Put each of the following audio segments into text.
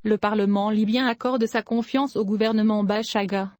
Le Parlement libyen accorde sa confiance au gouvernement Bachaga.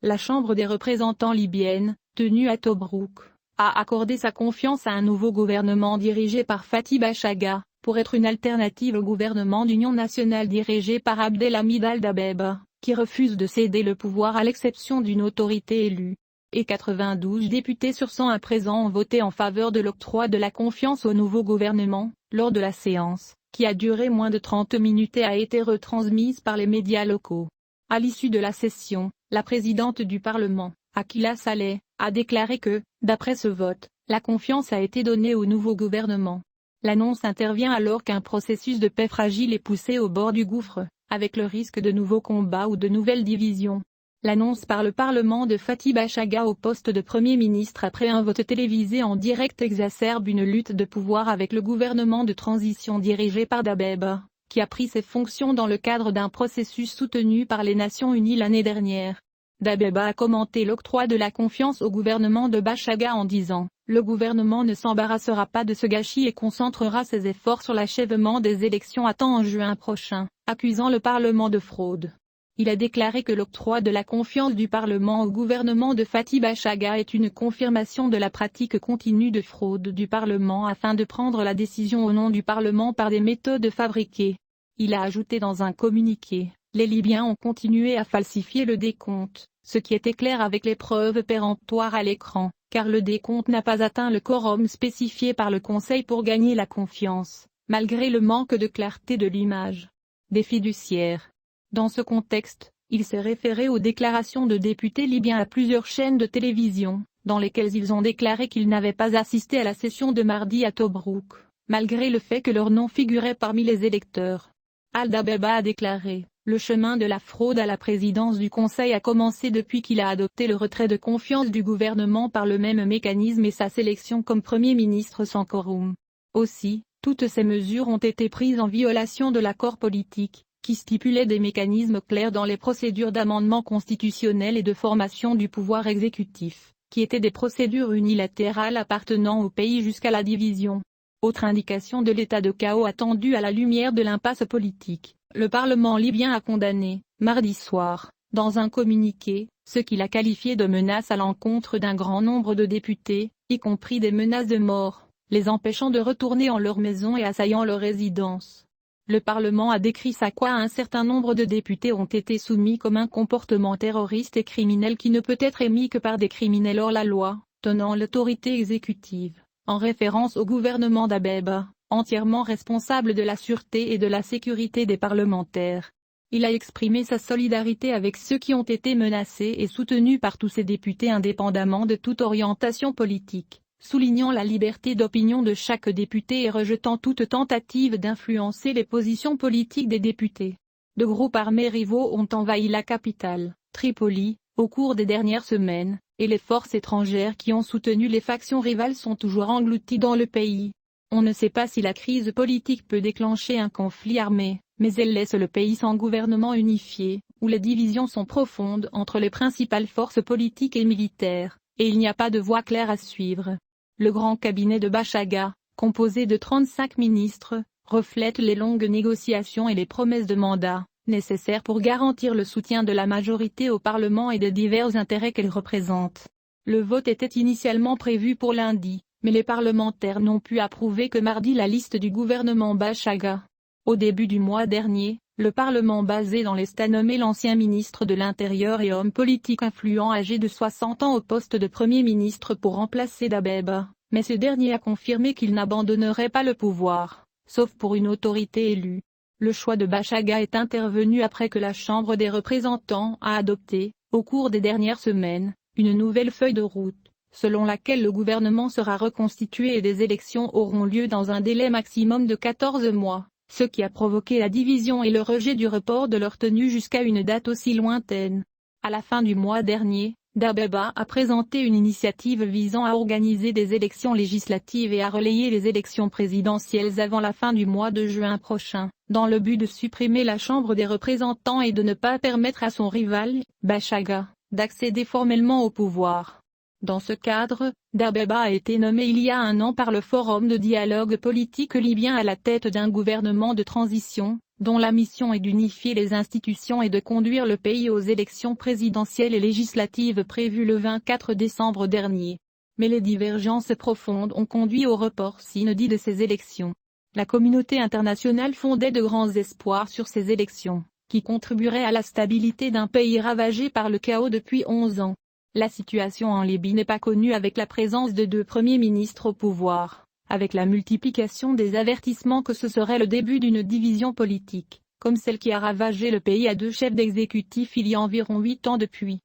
La Chambre des représentants libyenne, tenue à Tobrouk, a accordé sa confiance à un nouveau gouvernement dirigé par Fathi Bachaga, pour être une alternative au gouvernement d'union nationale dirigé par Abdelhamid Al-Dabeiba, qui refuse de céder le pouvoir à l'exception d'une autorité élue. Et 92 députés sur 100 à présent ont voté en faveur de l'octroi de la confiance au nouveau gouvernement, lors de la séance, qui a duré moins de 30 minutes et a été retransmise par les médias locaux. À l'issue de la session, la présidente du Parlement, Akila Saleh, a déclaré que, d'après ce vote, la confiance a été donnée au nouveau gouvernement. L'annonce intervient alors qu'un processus de paix fragile est poussé au bord du gouffre, avec le risque de nouveaux combats ou de nouvelles divisions. L'annonce par le Parlement de Fathi Bachaga au poste de Premier ministre après un vote télévisé en direct exacerbe une lutte de pouvoir avec le gouvernement de transition dirigé par Dabeiba, qui a pris ses fonctions dans le cadre d'un processus soutenu par les Nations Unies l'année dernière. Dabeiba a commenté l'octroi de la confiance au gouvernement de Bachaga en disant « Le gouvernement ne s'embarrassera pas de ce gâchis et concentrera ses efforts sur l'achèvement des élections à temps en juin prochain », accusant le Parlement de fraude. Il a déclaré que l'octroi de la confiance du Parlement au gouvernement de Fathi Bachaga est une confirmation de la pratique continue de fraude du Parlement afin de prendre la décision au nom du Parlement par des méthodes fabriquées. Il a ajouté dans un communiqué, « Les Libyens ont continué à falsifier le décompte, ce qui était clair avec les preuves péremptoires à l'écran, car le décompte n'a pas atteint le quorum spécifié par le Conseil pour gagner la confiance, malgré le manque de clarté de l'image. » Des fiduciaires. Dans ce contexte, il s'est référé aux déclarations de députés libyens à plusieurs chaînes de télévision, dans lesquelles ils ont déclaré qu'ils n'avaient pas assisté à la session de mardi à Tobrouk, malgré le fait que leur nom figurait parmi les électeurs. Al-Dabeiba a déclaré, « Le chemin de la fraude à la présidence du Conseil a commencé depuis qu'il a adopté le retrait de confiance du gouvernement par le même mécanisme et sa sélection comme Premier ministre sans quorum. Aussi, toutes ces mesures ont été prises en violation de l'accord politique, qui stipulait des mécanismes clairs dans les procédures d'amendement constitutionnel et de formation du pouvoir exécutif, qui étaient des procédures unilatérales appartenant au pays jusqu'à la division. » Autre indication de l'état de chaos attendu à la lumière de l'impasse politique, le Parlement libyen a condamné, mardi soir, dans un communiqué, ce qu'il a qualifié de menaces à l'encontre d'un grand nombre de députés, y compris des menaces de mort, les empêchant de retourner en leur maison et assaillant leur résidence. Le Parlement a décrit à quoi un certain nombre de députés ont été soumis comme un comportement terroriste et criminel qui ne peut être émis que par des criminels hors la loi, tenant l'autorité exécutive, en référence au gouvernement Dabeiba, entièrement responsable de la sûreté et de la sécurité des parlementaires. Il a exprimé sa solidarité avec ceux qui ont été menacés et soutenus par tous ces députés indépendamment de toute orientation politique, soulignant la liberté d'opinion de chaque député et rejetant toute tentative d'influencer les positions politiques des députés. De groupes armés rivaux ont envahi la capitale, Tripoli, au cours des dernières semaines, et les forces étrangères qui ont soutenu les factions rivales sont toujours englouties dans le pays. On ne sait pas si la crise politique peut déclencher un conflit armé, mais elle laisse le pays sans gouvernement unifié, où les divisions sont profondes entre les principales forces politiques et militaires, et il n'y a pas de voie claire à suivre. Le grand cabinet de Bachaga, composé de 35 ministres, reflète les longues négociations et les promesses de mandat, nécessaires pour garantir le soutien de la majorité au Parlement et des divers intérêts qu'elle représente. Le vote était initialement prévu pour lundi, mais les parlementaires n'ont pu approuver que mardi la liste du gouvernement Bachaga. Au début du mois dernier, le Parlement basé dans l'Est a nommé l'ancien ministre de l'Intérieur et homme politique influent âgé de 60 ans au poste de Premier ministre pour remplacer Dabeiba, mais ce dernier a confirmé qu'il n'abandonnerait pas le pouvoir, sauf pour une autorité élue. Le choix de Bachaga est intervenu après que la Chambre des représentants a adopté, au cours des dernières semaines, une nouvelle feuille de route, selon laquelle le gouvernement sera reconstitué et des élections auront lieu dans un délai maximum de 14 mois. Ce qui a provoqué la division et le rejet du report de leur tenue jusqu'à une date aussi lointaine. À la fin du mois dernier, Dabeiba a présenté une initiative visant à organiser des élections législatives et à relayer les élections présidentielles avant la fin du mois de juin prochain, dans le but de supprimer la Chambre des représentants et de ne pas permettre à son rival, Bachaga, d'accéder formellement au pouvoir. Dans ce cadre, Dabeba a été nommé il y a un an par le Forum de dialogue politique libyen à la tête d'un gouvernement de transition, dont la mission est d'unifier les institutions et de conduire le pays aux élections présidentielles et législatives prévues le 24 décembre dernier. Mais les divergences profondes ont conduit au report synodie de ces élections. La communauté internationale fondait de grands espoirs sur ces élections, qui contribueraient à la stabilité d'un pays ravagé par le chaos depuis 11 ans. La situation en Libye n'est pas connue avec la présence de 2 premiers ministres au pouvoir, avec la multiplication des avertissements que ce serait le début d'une division politique, comme celle qui a ravagé le pays à 2 chefs d'exécutif il y a environ 8 ans depuis.